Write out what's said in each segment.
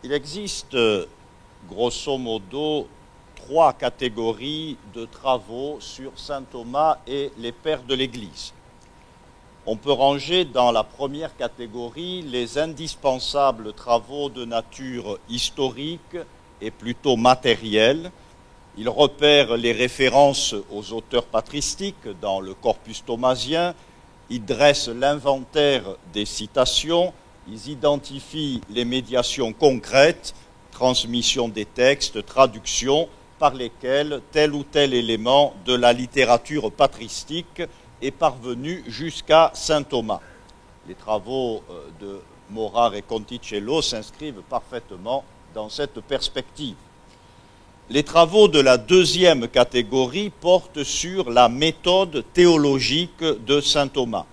Il existe, grosso modo, trois catégories de travaux sur saint Thomas et les pères de l'Église. On peut ranger dans la première catégorie les indispensables travaux de nature historique et plutôt matérielle. Ils repèrent les références aux auteurs patristiques dans le corpus thomasien, ils dressent l'inventaire des citations, ils identifient les médiations concrètes, transmission des textes, traduction, par lesquelles tel ou tel élément de la littérature patristique est parvenu jusqu'à saint Thomas. Les travaux de Morard et Conticello s'inscrivent parfaitement dans cette perspective. Les travaux de la deuxième catégorie portent sur la méthode théologique de saint Thomas.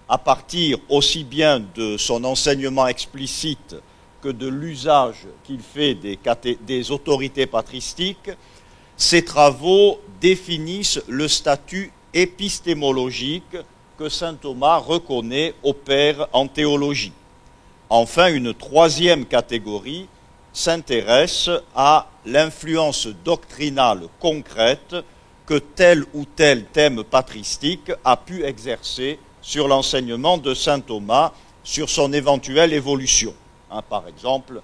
À partir aussi bien de son enseignement explicite que de l'usage qu'il fait des autorités patristiques, ces travaux définissent le statut épistémologique que saint Thomas reconnaît aux pères en théologie. Enfin, une troisième catégorie s'intéresse à l'influence doctrinale concrète que tel ou tel thème patristique a pu exercer sur l'enseignement de saint Thomas, sur son éventuelle évolution. Par exemple,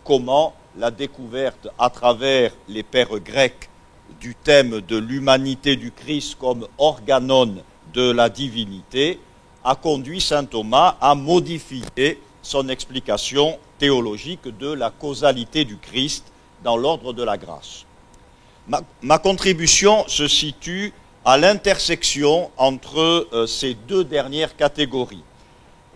comment la découverte à travers les pères grecs du thème de l'humanité du Christ comme organon de la divinité a conduit saint Thomas à modifier son explication théologique de la causalité du Christ dans l'ordre de la grâce. Ma contribution se situe à l'intersection entre ces deux dernières catégories.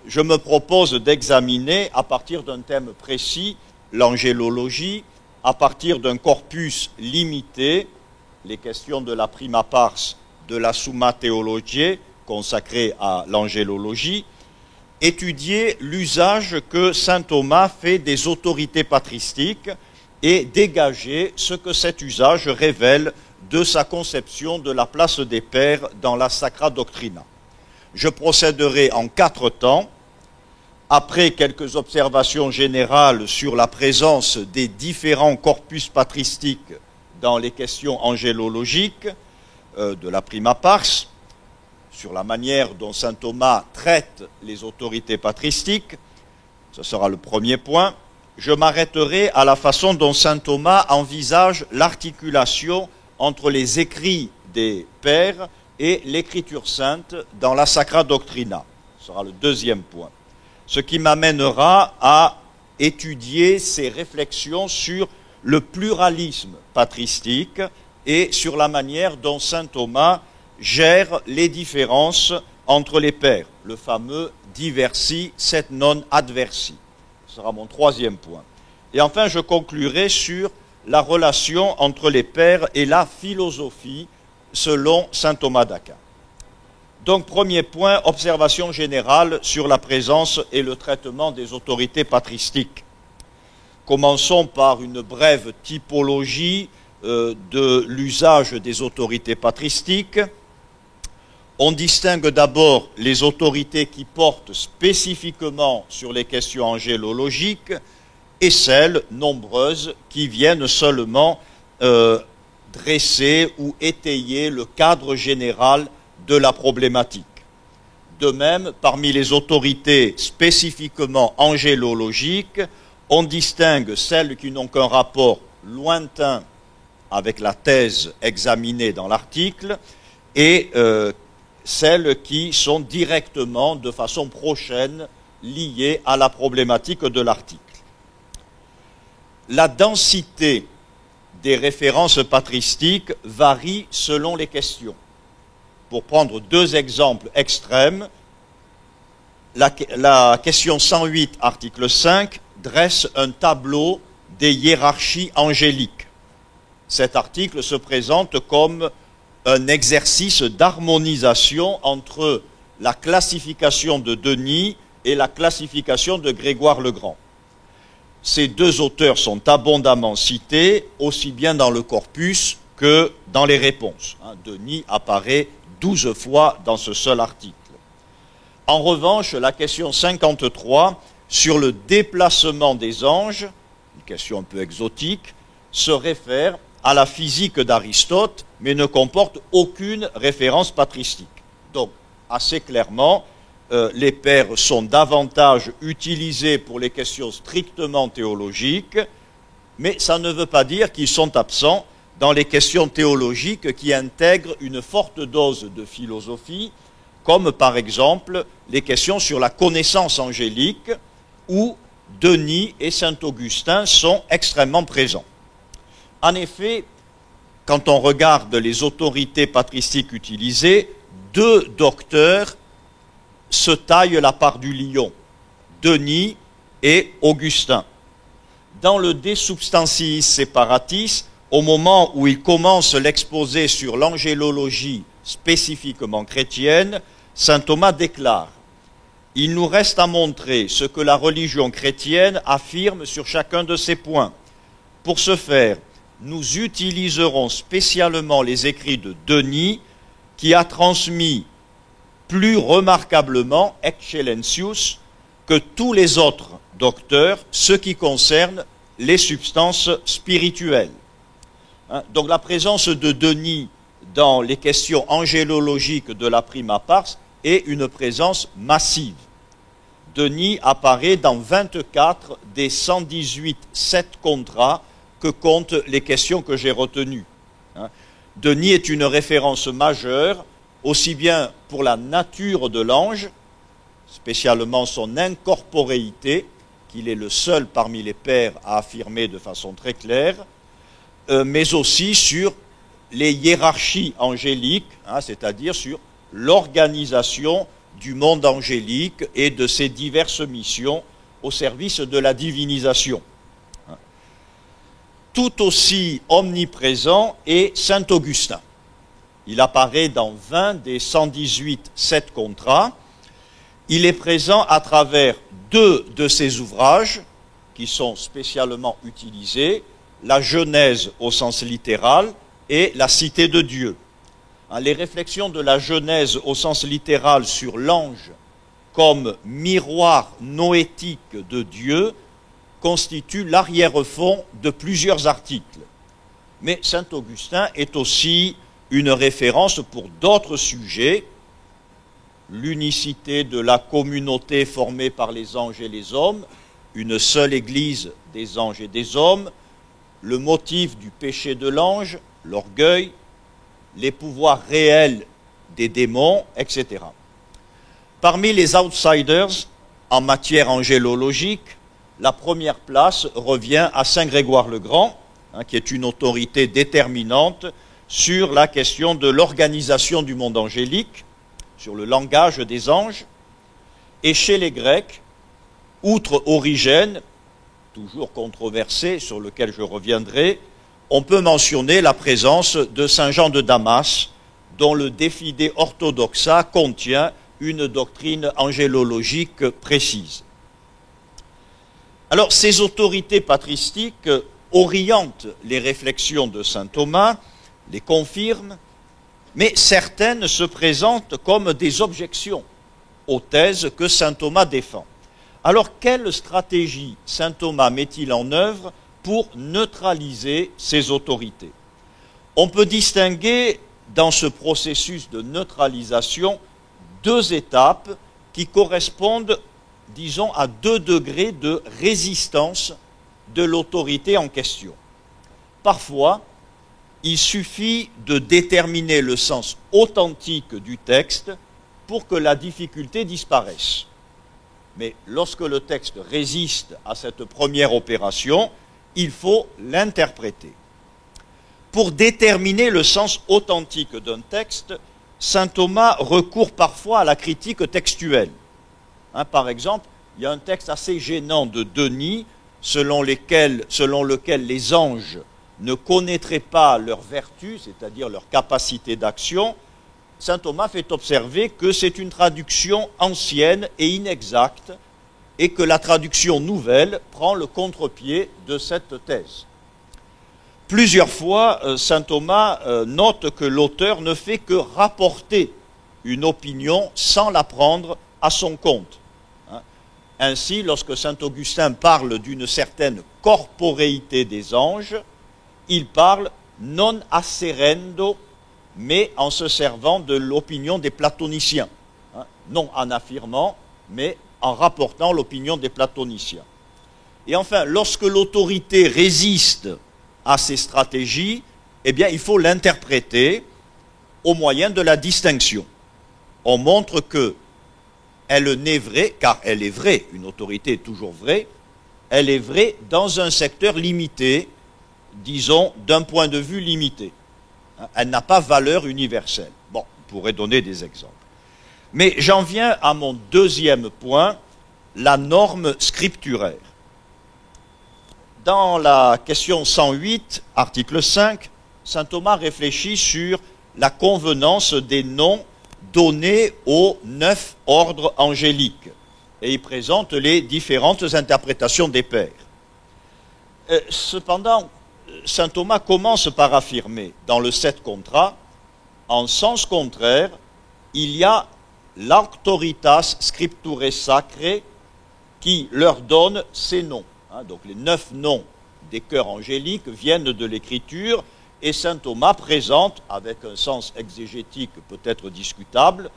Je me propose d'examiner, à partir d'un thème précis, l'angélologie, à partir d'un corpus limité, les questions de la prima pars, de la summa theologiae, consacrée à l'angélologie, étudier l'usage que saint Thomas fait des autorités patristiques et dégager ce que cet usage révèle de sa conception de la place des pères dans la Sacra Doctrina. Je procéderai en 4 temps. Après quelques observations générales sur la présence des différents corpus patristiques dans les questions angélologiques de la prima pars, sur la manière dont saint Thomas traite les autorités patristiques, ce sera le premier point. Je m'arrêterai à la façon dont saint Thomas envisage l'articulation entre les écrits des pères et l'écriture sainte dans la Sacra Doctrina. Ce sera le deuxième point. Ce qui m'amènera à étudier ces réflexions sur le pluralisme patristique et sur la manière dont saint Thomas gère les différences entre les pères, le fameux diversi set non adversi. Ce sera mon troisième point. Et enfin, je conclurai sur la relation entre les pères et la philosophie selon saint Thomas d'Aquin. Donc, premier point, observation générale sur la présence et le traitement des autorités patristiques. Commençons par une brève typologie de l'usage des autorités patristiques. On distingue d'abord les autorités qui portent spécifiquement sur les questions angélologiques et celles nombreuses qui viennent seulement dresser ou étayer le cadre général de la problématique. De même, parmi les autorités spécifiquement angélologiques, on distingue celles qui n'ont qu'un rapport lointain avec la thèse examinée dans l'article et celles qui sont directement, de façon prochaine, liées à la problématique de l'article. La densité des références patristiques varie selon les questions. Pour prendre 2 exemples extrêmes, la question 108, article 5, dresse un tableau des hiérarchies angéliques. Cet article se présente comme un exercice d'harmonisation entre la classification de Denis et la classification de Grégoire le Grand. Ces 2 auteurs sont abondamment cités, aussi bien dans le corpus que dans les réponses. Denis apparaît 12 fois dans ce seul article. En revanche, la question 53 sur le déplacement des anges une question un peu exotique, se réfère à la physique d'Aristote, mais ne comporte aucune référence patristique. Donc, assez clairement, les pairs sont davantage utilisés pour les questions strictement théologiques, mais ça ne veut pas dire qu'ils sont absents dans les questions théologiques qui intègrent une forte dose de philosophie, comme par exemple les questions sur la connaissance angélique, où Denis et saint Augustin sont extrêmement présents. En effet, quand on regarde les autorités patristiques utilisées, deux docteurs se taillent la part du lion, Denis et Augustin. Dans le De Substantiis Separatis, au moment où il commence l'exposé sur l'angélologie spécifiquement chrétienne, saint Thomas déclare « Il nous reste à montrer ce que la religion chrétienne affirme sur chacun de ces points. Pour ce faire, nous utiliserons spécialement les écrits de Denis, qui a transmis plus remarquablement, excellentius, que tous les autres docteurs, ce qui concerne les substances spirituelles. » Donc la présence de Denis dans les questions angélologiques de la prima pars est une présence massive. Denis apparaît dans 24 des 118 7 contrats que comptent les questions que j'ai retenues. Denis est une référence majeure, aussi bien pour la nature de l'ange, spécialement son incorporéité, qu'il est le seul parmi les pairs à affirmer de façon très claire, mais aussi sur les hiérarchies angéliques, c'est-à-dire sur l'organisation du monde angélique et de ses diverses missions au service de la divinisation. Tout aussi omniprésent est saint Augustin. Il apparaît dans 20 des 118 7 contrats. Il est présent à travers deux de ses ouvrages qui sont spécialement utilisés, la Genèse au sens littéral et la Cité de Dieu. Les réflexions de la Genèse au sens littéral sur l'ange comme miroir noétique de Dieu constituent l'arrière-fond de plusieurs articles. Mais saint Augustin est aussi une référence pour d'autres sujets, l'unicité de la communauté formée par les anges et les hommes, une seule église des anges et des hommes, le motif du péché de l'ange, l'orgueil, les pouvoirs réels des démons, etc. Parmi les outsiders en matière angélologique, la première place revient à saint Grégoire le Grand, qui est une autorité déterminante sur la question de l'organisation du monde angélique, sur le langage des anges. Et chez les Grecs, outre Origène, toujours controversé, sur lequel je reviendrai, on peut mentionner la présence de saint Jean de Damas, dont le De Fide Orthodoxa contient une doctrine angélologique précise. Alors, ces autorités patristiques orientent les réflexions de saint Thomas, les confirment, mais certaines se présentent comme des objections aux thèses que saint Thomas défend. Alors, quelle stratégie saint Thomas met-il en œuvre pour neutraliser ces autorités? On peut distinguer dans ce processus de neutralisation deux étapes qui correspondent, disons, à 2 degrés de résistance de l'autorité en question. Parfois, il suffit de déterminer le sens authentique du texte pour que la difficulté disparaisse. Mais lorsque le texte résiste à cette première opération, il faut l'interpréter. Pour déterminer le sens authentique d'un texte, saint Thomas recourt parfois à la critique textuelle. Par exemple, il y a un texte assez gênant de Denis, selon lequel les anges ne connaîtraient pas leur vertu, c'est-à-dire leur capacité d'action. Saint Thomas fait observer que c'est une traduction ancienne et inexacte et que la traduction nouvelle prend le contre-pied de cette thèse. Plusieurs fois, saint Thomas note que l'auteur ne fait que rapporter une opinion sans la prendre à son compte. Ainsi, lorsque saint Augustin parle d'une certaine corporéité des anges, il parle non asserendo, mais en se servant de l'opinion des platoniciens. Non en affirmant, mais en rapportant l'opinion des platoniciens. Et enfin, lorsque l'autorité résiste à ces stratégies, eh bien, il faut l'interpréter au moyen de la distinction. On montre que elle n'est vraie, car elle est vraie, une autorité est toujours vraie, elle est vraie dans un secteur limité, disons d'un point de vue limité. Elle n'a pas valeur universelle. Bon, on pourrait donner des exemples. Mais j'en viens à mon deuxième point, la norme scripturaire. Dans la question 108, article 5, saint Thomas réfléchit sur la convenance des noms donnés aux 9 ordres angéliques. Et il présente les différentes interprétations des pères. Cependant, saint Thomas commence par affirmer, dans le 7 contra, en sens contraire, il y a l'auctoritas scripturae sacrae qui leur donne ces noms. Donc les 9 noms des chœurs angéliques viennent de l'écriture et saint Thomas présente, avec un sens exégétique peut-être discutable,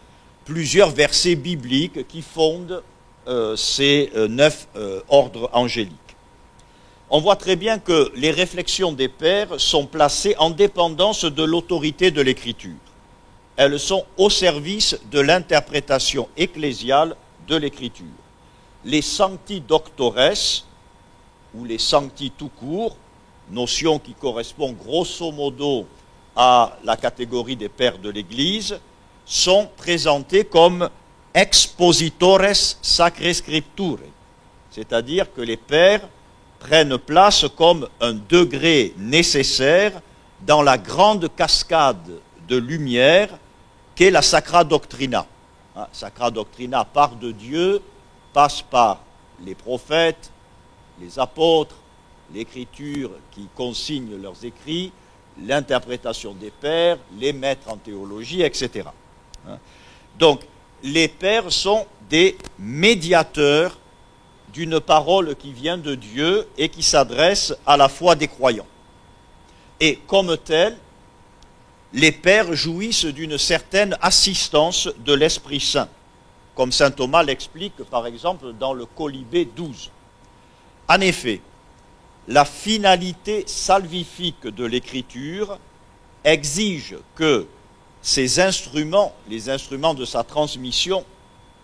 plusieurs versets bibliques qui fondent ces 9 ordres angéliques. On voit très bien que les réflexions des pères sont placées en dépendance de l'autorité de l'écriture. Elles sont au service de l'interprétation ecclésiale de l'écriture. Les sancti doctores, ou les sancti tout court, notion qui correspond grosso modo à la catégorie des pères de l'Église, sont présentés comme expositores sacrae scripturae, c'est-à-dire que les pères prennent place comme un degré nécessaire dans la grande cascade de lumière qu'est la Sacra Doctrina. Sacra Doctrina part de Dieu, passe par les prophètes, les apôtres, l'écriture qui consigne leurs écrits, l'interprétation des pères, les maîtres en théologie, etc. Donc, les pères sont des médiateurs d'une parole qui vient de Dieu et qui s'adresse à la foi des croyants. Et comme tels, les pères jouissent d'une certaine assistance de l'Esprit Saint, comme saint Thomas l'explique par exemple dans le Colibé 12. En effet, la finalité salvifique de l'écriture exige que ces instruments, les instruments de sa transmission,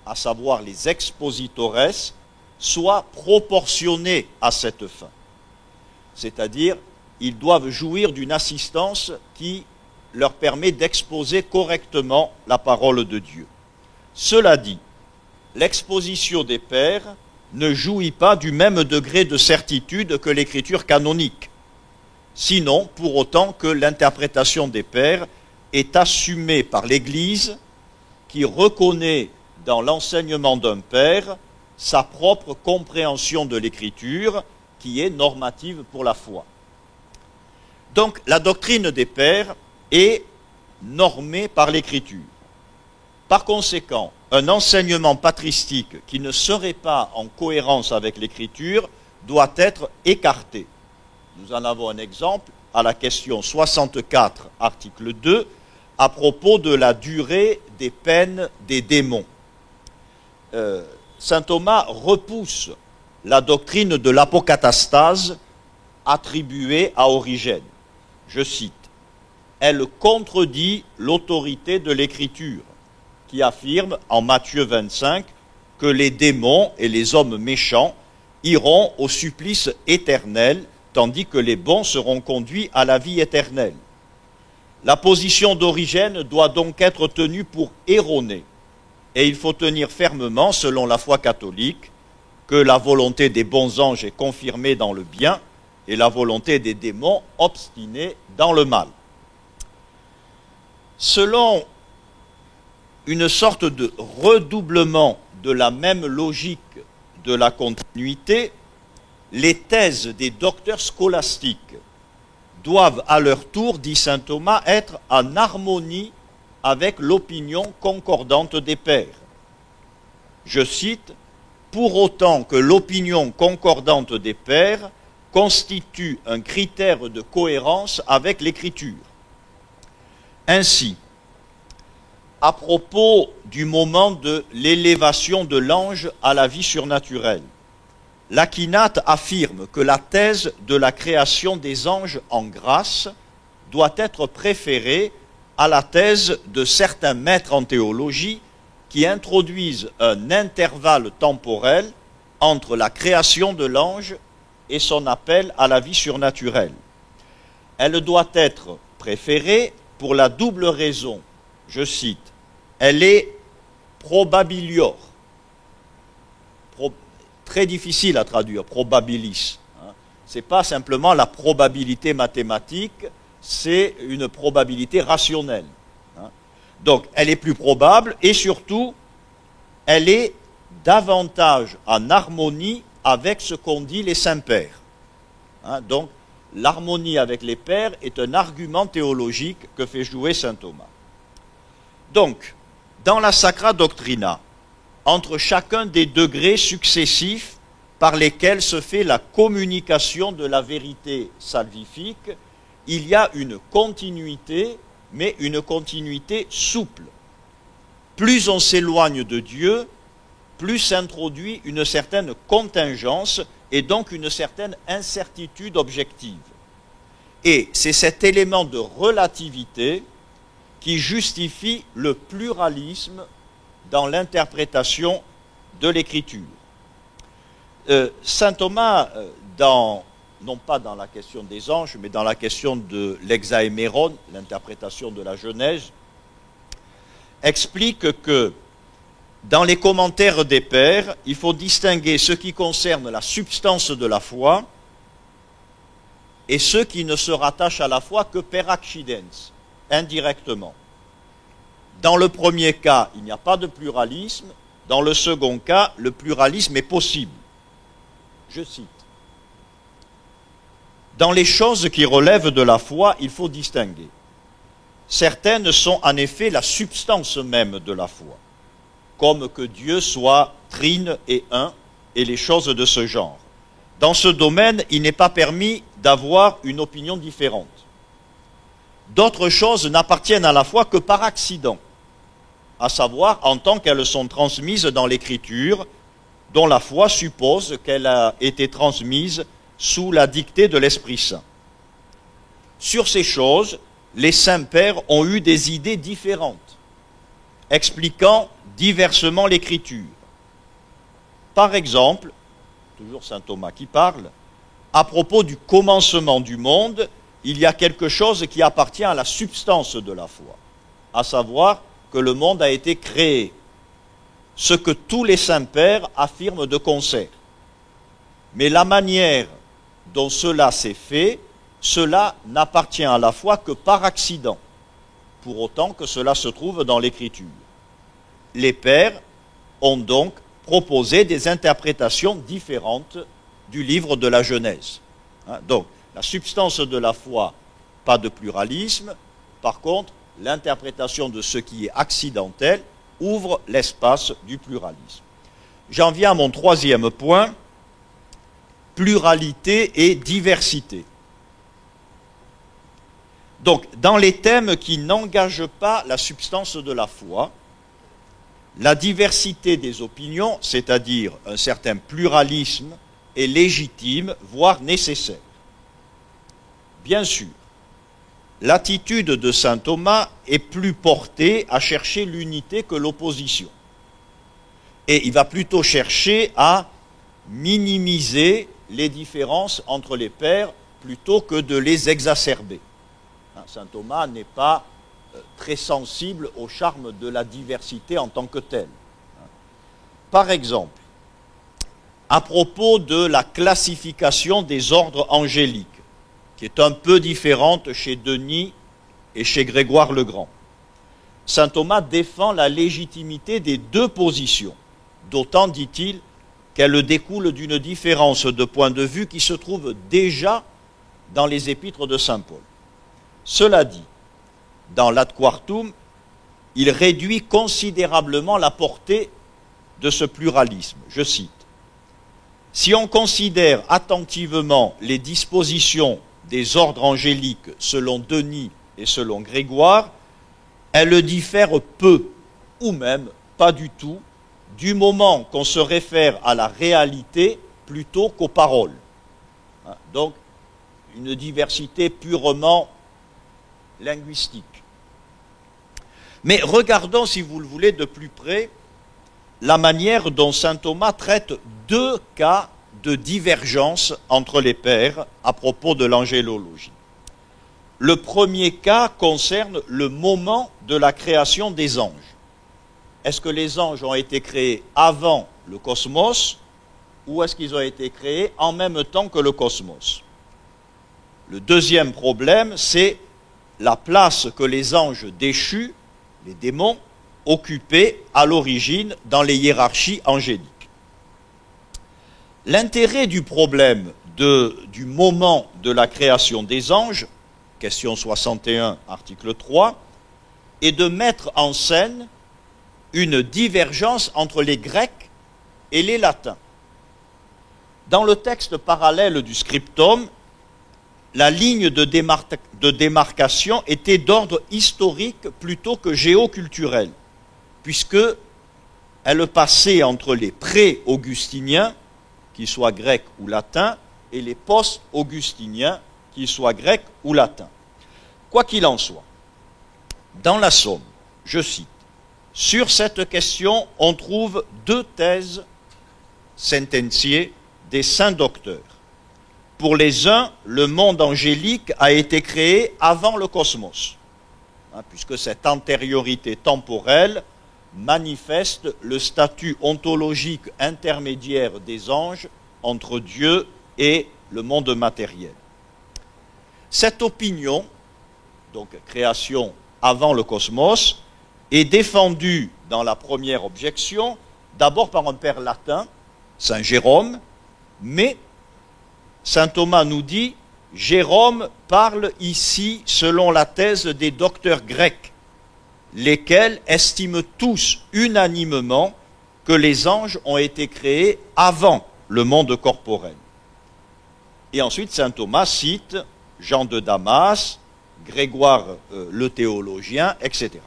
à savoir les expositores, soient proportionnés à cette fin. C'est-à-dire, ils doivent jouir d'une assistance qui leur permet d'exposer correctement la parole de Dieu. Cela dit, l'exposition des pères ne jouit pas du même degré de certitude que l'écriture canonique, sinon pour autant que l'interprétation des pères est assumée par l'Église qui reconnaît dans l'enseignement d'un père sa propre compréhension de l'écriture qui est normative pour la foi. Donc la doctrine des pères est normée par l'écriture. Par conséquent, un enseignement patristique qui ne serait pas en cohérence avec l'écriture doit être écarté. Nous en avons un exemple à la question 64, article 2, à propos de la durée des peines des démons. Saint Thomas repousse la doctrine de l'apocatastase attribuée à Origène. Je cite, « Elle contredit l'autorité de l'écriture, qui affirme en Matthieu 25 que les démons et les hommes méchants iront au supplice éternel, tandis que les bons seront conduits à la vie éternelle. La position d'Origène doit donc être tenue pour erronée, et il faut tenir fermement, selon la foi catholique, que la volonté des bons anges est confirmée dans le bien et la volonté des démons obstinée dans le mal. » Selon une sorte de redoublement de la même logique de la continuité, les thèses des docteurs scolastiques doivent à leur tour, dit saint Thomas, être en harmonie avec l'opinion concordante des pères. Je cite, pour autant que l'opinion concordante des pairs constitue un critère de cohérence avec l'Écriture. Ainsi, à propos du moment de l'élévation de l'ange à la vie surnaturelle, l'Akinate affirme que la thèse de la création des anges en grâce doit être préférée à la thèse de certains maîtres en théologie qui introduisent un intervalle temporel entre la création de l'ange et son appel à la vie surnaturelle. Elle doit être préférée pour la double raison, je cite, elle est probabilior, très difficile à traduire, probabilis. Ce n'est pas simplement la probabilité mathématique, c'est une probabilité rationnelle. Donc, elle est plus probable et surtout, elle est davantage en harmonie avec ce qu'ont dit les saints pères. Donc, l'harmonie avec les pères est un argument théologique que fait jouer saint Thomas. Donc, dans la Sacra Doctrina, entre chacun des degrés successifs par lesquels se fait la communication de la vérité salvifique, il y a une continuité, mais une continuité souple. Plus on s'éloigne de Dieu, plus s'introduit une certaine contingence et donc une certaine incertitude objective. Et c'est cet élément de relativité qui justifie le pluralisme dans l'interprétation de l'Écriture. Saint Thomas, non pas dans la question des anges, mais dans la question de l'hexaéméron, l'interprétation de la Genèse, explique que dans les commentaires des pères, il faut distinguer ce qui concerne la substance de la foi et ceux qui ne se rattachent à la foi que per accidens, indirectement. Dans le premier cas, il n'y a pas de pluralisme. Dans le second cas, le pluralisme est possible. Je cite. Dans les choses qui relèvent de la foi, il faut distinguer. Certaines sont en effet la substance même de la foi, comme que Dieu soit trine et un, et les choses de ce genre. Dans ce domaine, il n'est pas permis d'avoir une opinion différente. D'autres choses n'appartiennent à la foi que par accident, à savoir en tant qu'elles sont transmises dans l'Écriture, dont la foi suppose qu'elle a été transmise sous la dictée de l'Esprit Saint. Sur ces choses, les saints pères ont eu des idées différentes, expliquant diversement l'Écriture. Par exemple, toujours saint Thomas qui parle, à propos du commencement du monde, il y a quelque chose qui appartient à la substance de la foi, à savoir que le monde a été créé, ce que tous les saints pères affirment de concert. Mais la manière dont cela s'est fait, cela n'appartient à la foi que par accident, pour autant que cela se trouve dans l'Écriture. Les pères ont donc proposé des interprétations différentes du livre de la Genèse. Donc, la substance de la foi, pas de pluralisme. Par contre, l'interprétation de ce qui est accidentel ouvre l'espace du pluralisme. J'en viens à mon troisième point, pluralité et diversité. Donc, dans les thèmes qui n'engagent pas la substance de la foi, la diversité des opinions, c'est-à-dire un certain pluralisme, est légitime, voire nécessaire. Bien sûr, l'attitude de saint Thomas est plus portée à chercher l'unité que l'opposition. Et il va plutôt chercher à minimiser les différences entre les pères plutôt que de les exacerber. Saint Thomas n'est pas très sensible au charme de la diversité en tant que telle. Par exemple, à propos de la classification des ordres angéliques, qui est un peu différente chez Denis et chez Grégoire le Grand, saint Thomas défend la légitimité des deux positions, d'autant, dit-il, qu'elle découle d'une différence de point de vue qui se trouve déjà dans les épîtres de saint Paul. Cela dit, dans l'Ad Quartum, il réduit considérablement la portée de ce pluralisme. Je cite, Si on considère attentivement les dispositions des ordres angéliques selon Denis et selon Grégoire, elles diffèrent peu, ou même pas du tout, du moment qu'on se réfère à la réalité plutôt qu'aux paroles. Donc, une diversité purement linguistique. Mais regardons, si vous le voulez, de plus près, la manière dont saint Thomas traite deux cas de divergence entre les pères à propos de l'angélologie. Le premier cas concerne le moment de la création des anges. Est-ce que les anges ont été créés avant le cosmos ou est-ce qu'ils ont été créés en même temps que le cosmos? Le deuxième problème, c'est la place que les anges déchus, les démons, occupaient à l'origine dans les hiérarchies angéliques. L'intérêt du problème du moment de la création des anges, question 61, article 3, est de mettre en scène une divergence entre les Grecs et les Latins. Dans le texte parallèle du scriptum, la ligne de démarcation était d'ordre historique plutôt que géoculturel, puisque elle passait entre les pré-augustiniens, qu'ils soient grecs ou latins, et les post-augustiniens, qu'ils soient grecs ou latins. Quoi qu'il en soit, dans la Somme, je cite, « Sur cette question, on trouve deux thèses sentenciées des saints docteurs. Pour les uns, le monde angélique a été créé avant le cosmos, puisque cette antériorité temporelle manifeste le statut ontologique intermédiaire des anges entre Dieu et le monde matériel. Cette opinion, donc création avant le cosmos, est défendue dans la première objection, d'abord par un père latin, saint Jérôme, mais saint Thomas nous dit « Jérôme parle ici selon la thèse des docteurs grecs, lesquels estiment tous unanimement que les anges ont été créés avant le monde corporel. » Et ensuite, saint Thomas cite Jean de Damas, Grégoire le théologien, etc.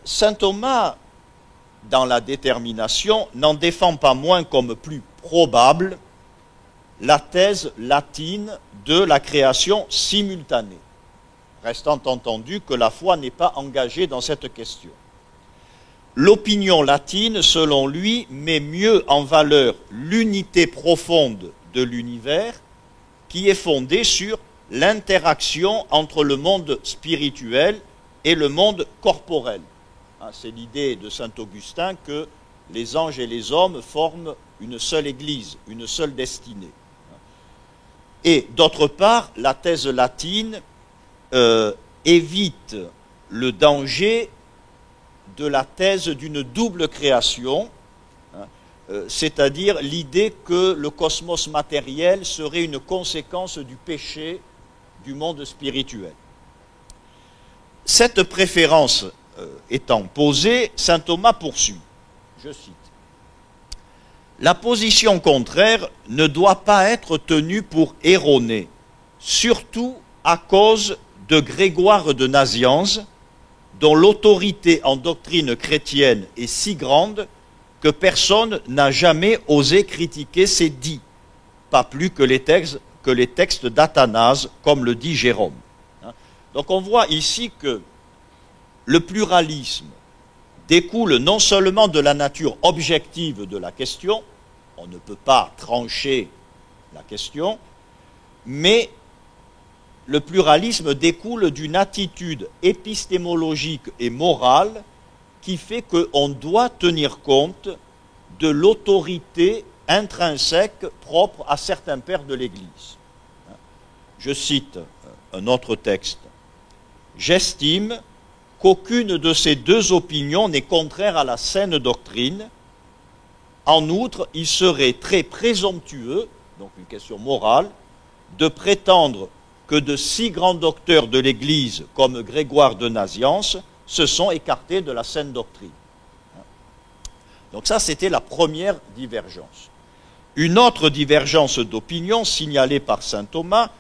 Saint Thomas, dans la détermination, n'en défend pas moins comme plus probable la thèse latine de la création simultanée, restant entendu que la foi n'est pas engagée dans cette question. L'opinion latine, selon lui, met mieux en valeur l'unité profonde de l'univers qui est fondée sur l'interaction entre le monde spirituel et le monde corporel. C'est l'idée de saint Augustin que les anges et les hommes forment une seule Église, une seule destinée. Et d'autre part, la thèse latine évite le danger de la thèse d'une double création, c'est-à-dire l'idée que le cosmos matériel serait une conséquence du péché du monde spirituel. Cette préférence étant posée, saint Thomas poursuit, je cite, « La position contraire ne doit pas être tenue pour erronée, surtout à cause de Grégoire de Nazianze, dont l'autorité en doctrine chrétienne est si grande que personne n'a jamais osé critiquer ses dits, pas plus que les textes d'Athanase, comme le dit Jérôme. » Donc on voit ici que le pluralisme découle non seulement de la nature objective de la question, on ne peut pas trancher la question, mais le pluralisme découle d'une attitude épistémologique et morale qui fait qu'on doit tenir compte de l'autorité intrinsèque propre à certains pères de l'Église. Je cite un autre texte. « J'estime qu'aucune de ces deux opinions n'est contraire à la saine doctrine. En outre, il serait très présomptueux, donc une question morale, de prétendre que de si grands docteurs de l'Église comme Grégoire de Nazianze se sont écartés de la saine doctrine. » Donc ça, c'était la première divergence. Une autre divergence d'opinion signalée par saint Thomas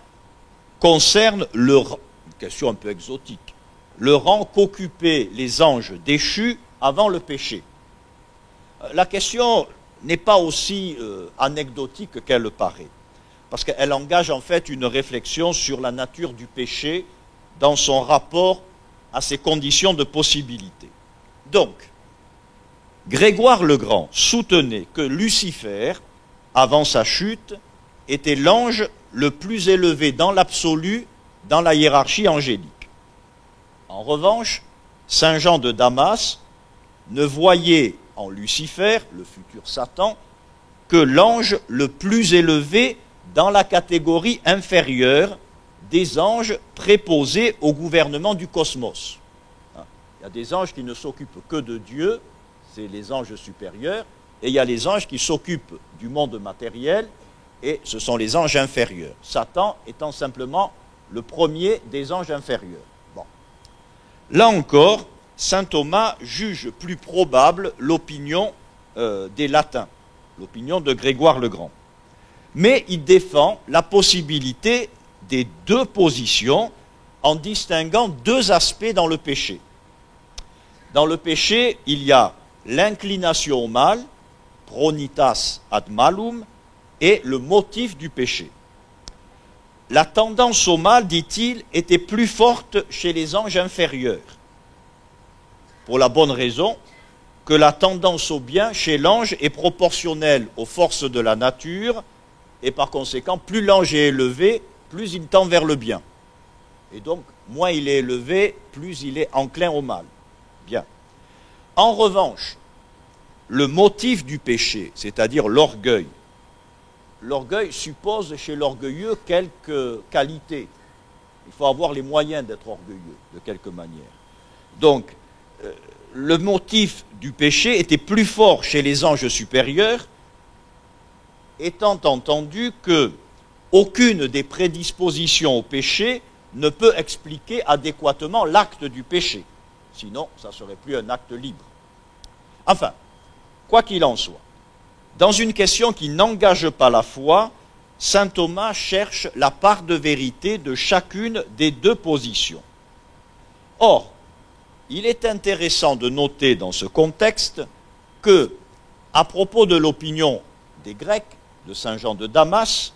concerne une question un peu exotique, le rang qu'occupaient les anges déchus avant le péché. La question n'est pas aussi anecdotique qu'elle paraît, parce qu'elle engage en fait une réflexion sur la nature du péché dans son rapport à ses conditions de possibilité. Donc, Grégoire le Grand soutenait que Lucifer, avant sa chute, était l'ange le plus élevé dans l'absolu dans la hiérarchie angélique. En revanche, saint Jean de Damas ne voyait en Lucifer, le futur Satan, que l'ange le plus élevé dans la catégorie inférieure des anges préposés au gouvernement du cosmos. Il y a des anges qui ne s'occupent que de Dieu, c'est les anges supérieurs, et il y a les anges qui s'occupent du monde matériel, et ce sont les anges inférieurs. Satan étant simplement le premier des anges inférieurs. Bon. Là encore, saint Thomas juge plus probable l'opinion des latins, l'opinion de Grégoire le Grand. Mais il défend la possibilité des deux positions en distinguant deux aspects dans le péché. Dans le péché, il y a l'inclination au mal, pronitas ad malum, et le motif du péché. La tendance au mal, dit-il, était plus forte chez les anges inférieurs, pour la bonne raison que la tendance au bien chez l'ange est proportionnelle aux forces de la nature, et par conséquent, plus l'ange est élevé, plus il tend vers le bien. Et donc, moins il est élevé, plus il est enclin au mal. Bien. En revanche, le motif du péché, c'est-à-dire l'orgueil suppose chez l'orgueilleux quelques qualités. Il faut avoir les moyens d'être orgueilleux, de quelque manière. Donc, le motif du péché était plus fort chez les anges supérieurs, étant entendu que aucune des prédispositions au péché ne peut expliquer adéquatement l'acte du péché. Sinon, ça ne serait plus un acte libre. Enfin, quoi qu'il en soit, dans une question qui n'engage pas la foi, saint Thomas cherche la part de vérité de chacune des deux positions. Or, il est intéressant de noter dans ce contexte que, à propos de l'opinion des Grecs, de saint Jean de Damas,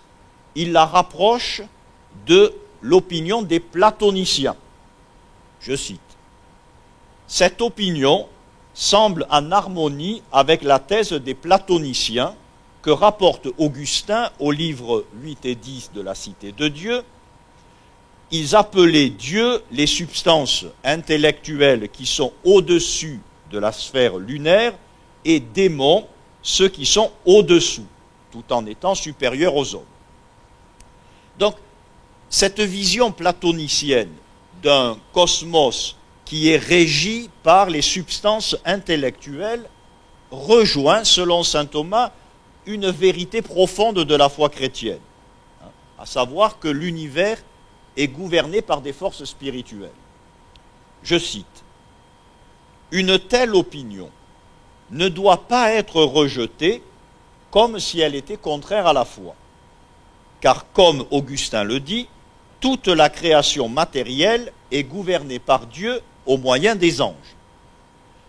il la rapproche de l'opinion des platoniciens. Je cite. Cette opinion semble en harmonie avec la thèse des platoniciens que rapporte Augustin au livre 8 et 10 de la Cité de Dieu. Ils appelaient Dieu les substances intellectuelles qui sont au-dessus de la sphère lunaire et démons ceux qui sont au-dessous, tout en étant supérieurs aux hommes. Donc, cette vision platonicienne d'un cosmos qui est régi par les substances intellectuelles rejoint, selon saint Thomas, une vérité profonde de la foi chrétienne, à savoir que l'univers est gouverné par des forces spirituelles. Je cite, « Une telle opinion ne doit pas être rejetée comme si elle était contraire à la foi. Car comme Augustin le dit, toute la création matérielle est gouvernée par Dieu au moyen des anges.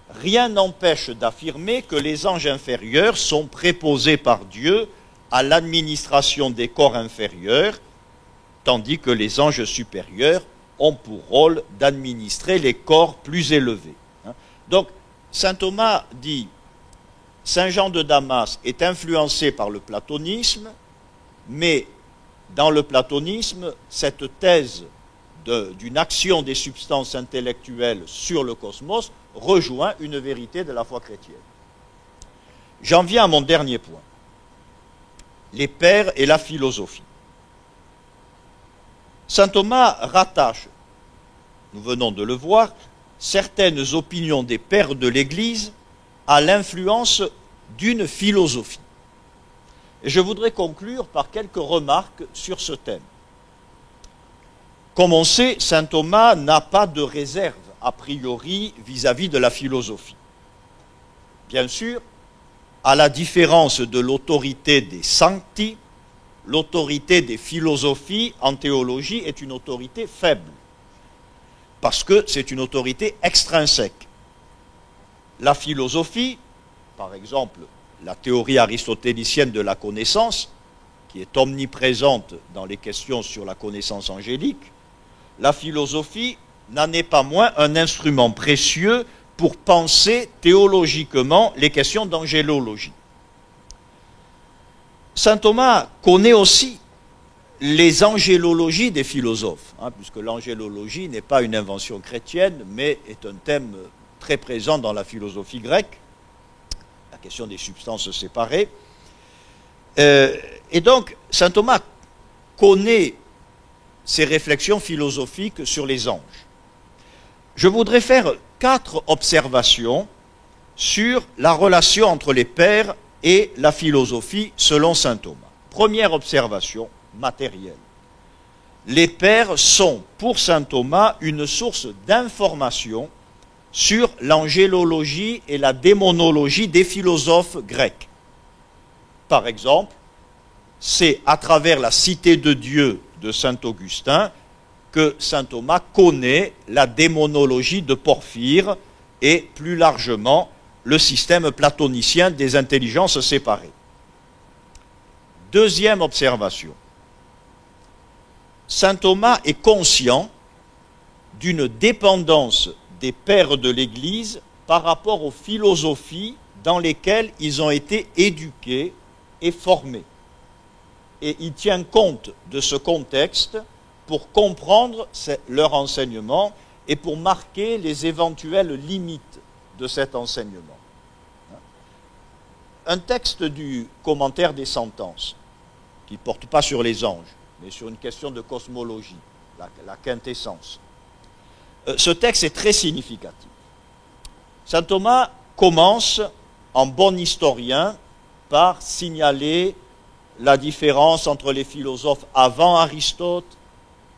Rien n'empêche d'affirmer que les anges inférieurs sont préposés par Dieu à l'administration des corps inférieurs, tandis que les anges supérieurs ont pour rôle d'administrer les corps plus élevés. » Donc, saint Thomas dit, saint Jean de Damas est influencé par le platonisme, mais dans le platonisme, cette thèse d'une action des substances intellectuelles sur le cosmos rejoint une vérité de la foi chrétienne. J'en viens à mon dernier point, les pères et la philosophie. Saint Thomas rattache, nous venons de le voir, certaines opinions des pères de l'Église à l'influence d'une philosophie. Et je voudrais conclure par quelques remarques sur ce thème. Comme on sait, saint Thomas n'a pas de réserve a priori vis-à-vis de la philosophie. Bien sûr, à la différence de l'autorité des sancti, l'autorité des philosophies en théologie est une autorité faible, parce que c'est une autorité extrinsèque. La philosophie, par exemple, la théorie aristotélicienne de la connaissance, qui est omniprésente dans les questions sur la connaissance angélique, la philosophie n'en est pas moins un instrument précieux pour penser théologiquement les questions d'angélologie. Saint Thomas connaît aussi les angélologies des philosophes, puisque l'angélologie n'est pas une invention chrétienne, mais est un thème très présent dans la philosophie grecque, la question des substances séparées. Et donc, saint Thomas connaît ces réflexions philosophiques sur les anges. Je voudrais faire 4 observations sur la relation entre les pères et la philosophie selon saint Thomas. Première observation matérielle. Les pères sont, pour saint Thomas, une source d'information sur l'angélologie et la démonologie des philosophes grecs. Par exemple, c'est à travers la Cité de Dieu de saint Augustin que saint Thomas connaît la démonologie de Porphyre et plus largement le système platonicien des intelligences séparées. Deuxième observation. Saint Thomas est conscient d'une dépendance des pères de l'Église par rapport aux philosophies dans lesquelles ils ont été éduqués et formés. Et il tient compte de ce contexte pour comprendre leur enseignement et pour marquer les éventuelles limites de cet enseignement. Un texte du commentaire des sentences, qui ne porte pas sur les anges, mais sur une question de cosmologie, la quintessence. Ce texte est très significatif. Saint Thomas commence, en bon historien, par signaler la différence entre les philosophes avant Aristote,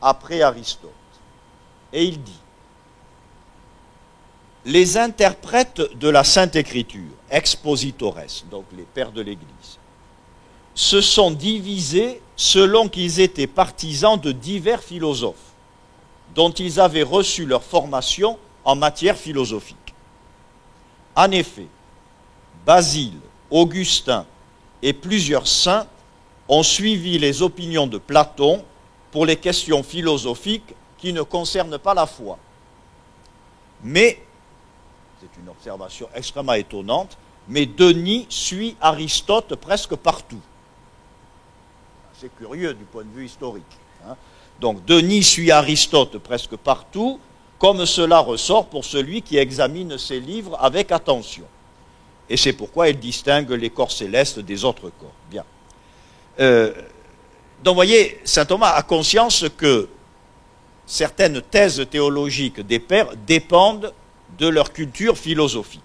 après Aristote. Et il dit: les interprètes de la Sainte Écriture, expositores, donc les pères de l'Église, se sont divisés selon qu'ils étaient partisans de divers philosophes, dont ils avaient reçu leur formation en matière philosophique. En effet, Basile, Augustin et plusieurs saints ont suivi les opinions de Platon pour les questions philosophiques qui ne concernent pas la foi. Mais, c'est une observation extrêmement étonnante, mais Denis suit Aristote presque partout. C'est curieux du point de vue historique. Donc Denis suit Aristote presque partout, comme cela ressort pour celui qui examine ses livres avec attention. Et c'est pourquoi il distingue les corps célestes des autres corps. Bien. Donc vous voyez, saint Thomas a conscience que certaines thèses théologiques des pères dépendent de leur culture philosophique.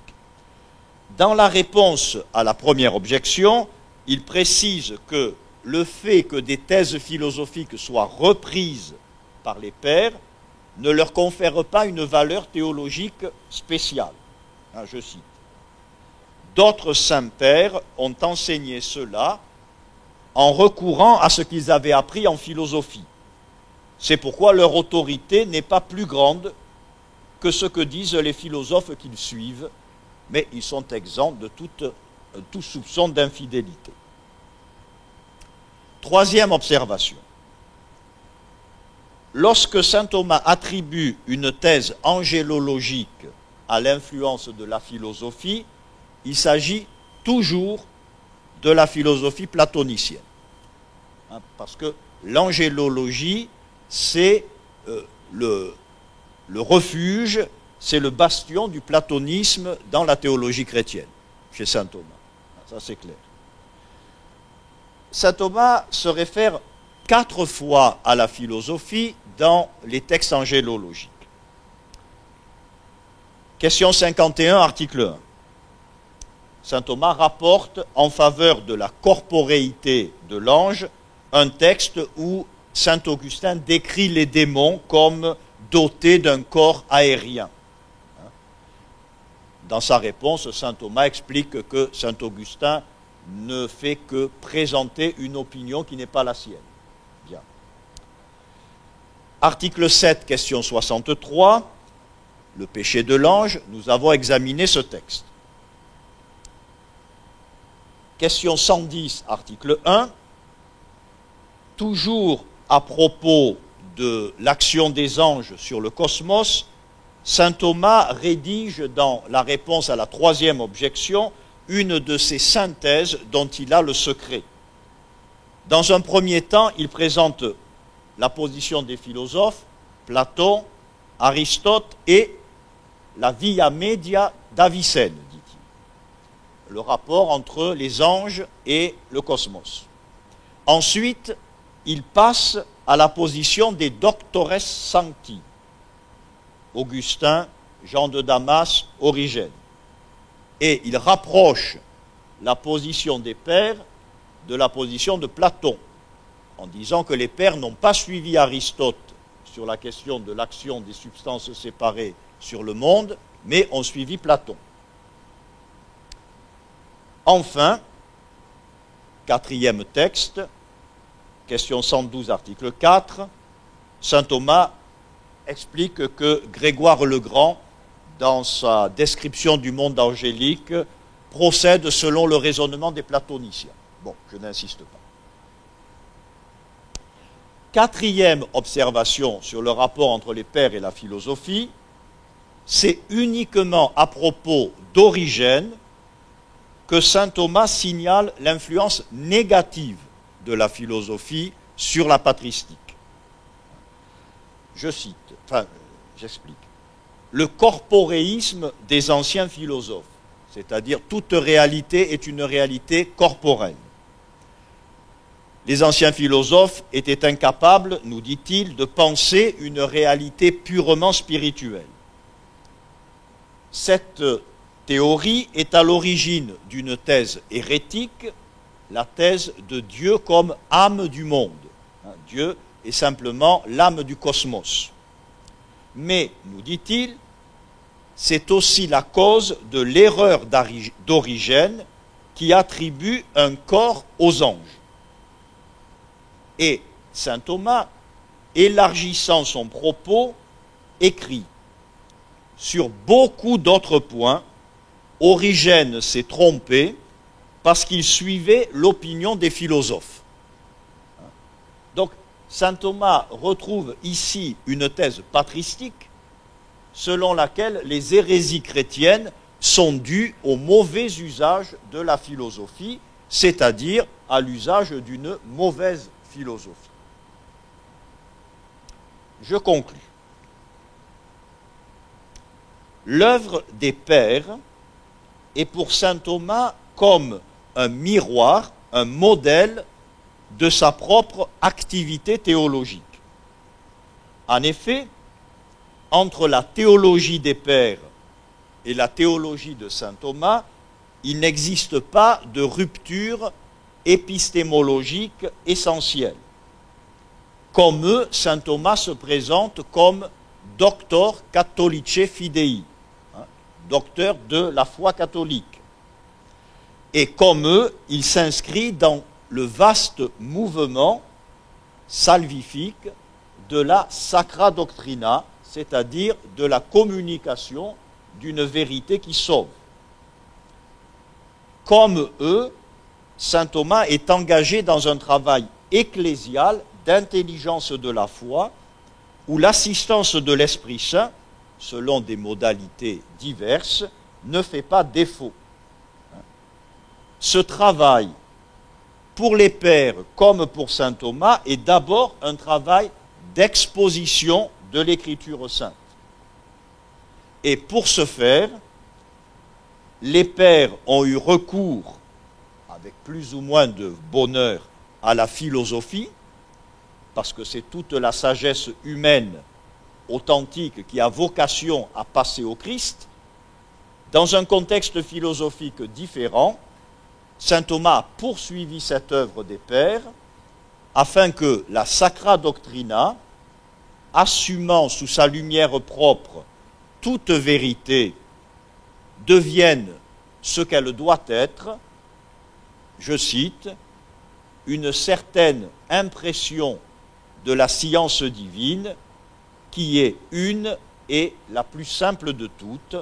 Dans la réponse à la première objection, il précise que le fait que des thèses philosophiques soient reprises par les pères ne leur confère pas une valeur théologique spéciale. Je cite. D'autres saints pères ont enseigné cela en recourant à ce qu'ils avaient appris en philosophie. C'est pourquoi leur autorité n'est pas plus grande que ce que disent les philosophes qu'ils suivent, mais ils sont exempts de tout soupçon d'infidélité. Troisième observation. Lorsque saint Thomas attribue une thèse angélologique à l'influence de la philosophie, il s'agit toujours de la philosophie platonicienne. Parce que l'angélologie, c'est le refuge, c'est le bastion du platonisme dans la théologie chrétienne, chez saint Thomas. Ça, c'est clair. Saint Thomas se réfère 4 fois à la philosophie dans les textes angélologiques. Question 51, article 1. Saint Thomas rapporte en faveur de la corporéité de l'ange un texte où saint Augustin décrit les démons comme dotés d'un corps aérien. dans sa réponse, saint Thomas explique que saint Augustin ne fait que présenter une opinion qui n'est pas la sienne. Bien. Article 7, question 63, le péché de l'ange, nous avons examiné ce texte. Question 110, article 1, toujours à propos de l'action des anges sur le cosmos, saint Thomas rédige dans la réponse à la troisième objection une de ces synthèses dont il a le secret. Dans un premier temps, il présente la position des philosophes, Platon, Aristote et la via media d'Avicenne, dit-il, le rapport entre les anges et le cosmos. Ensuite, il passe à la position des doctores sancti, Augustin, Jean de Damas, Origène. Et il rapproche la position des pères de la position de Platon, en disant que les pères n'ont pas suivi Aristote sur la question de l'action des substances séparées sur le monde, mais ont suivi Platon. Enfin, quatrième texte, question 112, article 4, saint Thomas explique que Grégoire le Grand, dans sa description du monde angélique, procède selon le raisonnement des platoniciens. Bon, je n'insiste pas. Quatrième observation sur le rapport entre les pères et la philosophie, c'est uniquement à propos d'Origène que saint Thomas signale l'influence négative de la philosophie sur la patristique. Je cite, j'explique. Le corporéisme des anciens philosophes, c'est-à-dire toute réalité est une réalité corporelle. Les anciens philosophes étaient incapables, nous dit-il, de penser une réalité purement spirituelle. Cette théorie est à l'origine d'une thèse hérétique, la thèse de Dieu comme âme du monde. Dieu est simplement l'âme du cosmos. Mais, nous dit-il, c'est aussi la cause de l'erreur d'Origène qui attribue un corps aux anges. Et saint Thomas, élargissant son propos, écrit « Sur beaucoup d'autres points, Origène s'est trompé parce qu'il suivait l'opinion des philosophes. » Donc, saint Thomas retrouve ici une thèse patristique selon laquelle les hérésies chrétiennes sont dues au mauvais usage de la philosophie, c'est-à-dire à l'usage d'une mauvaise philosophie. Je conclus. L'œuvre des pères est pour saint Thomas comme un miroir, un modèle de sa propre activité théologique. En effet, entre la théologie des pères et la théologie de saint Thomas, il n'existe pas de rupture épistémologique essentielle. Comme eux, saint Thomas se présente comme doctor catholicae fidei, docteur de la foi catholique. Et comme eux, il s'inscrit dans le vaste mouvement salvifique de la Sacra Doctrina, c'est-à-dire de la communication d'une vérité qui sauve. Comme eux, saint Thomas est engagé dans un travail ecclésial d'intelligence de la foi, où l'assistance de l'Esprit Saint, selon des modalités diverses, ne fait pas défaut. Ce travail, pour les pères comme pour saint Thomas, est d'abord un travail d'exposition de l'Écriture sainte. Et pour ce faire, les pères ont eu recours, avec plus ou moins de bonheur, à la philosophie, parce que c'est toute la sagesse humaine authentique qui a vocation à passer au Christ. Dans un contexte philosophique différent, saint Thomas a poursuivi cette œuvre des pères afin que la Sacra Doctrina, assumant sous sa lumière propre toute vérité devienne ce qu'elle doit être, je cite, une certaine impression de la science divine qui est une et la plus simple de toutes,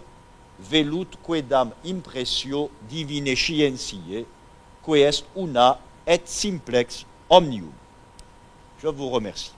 velut quedam impressio divinae scientiae, que est una et simplex omnium. Je vous remercie.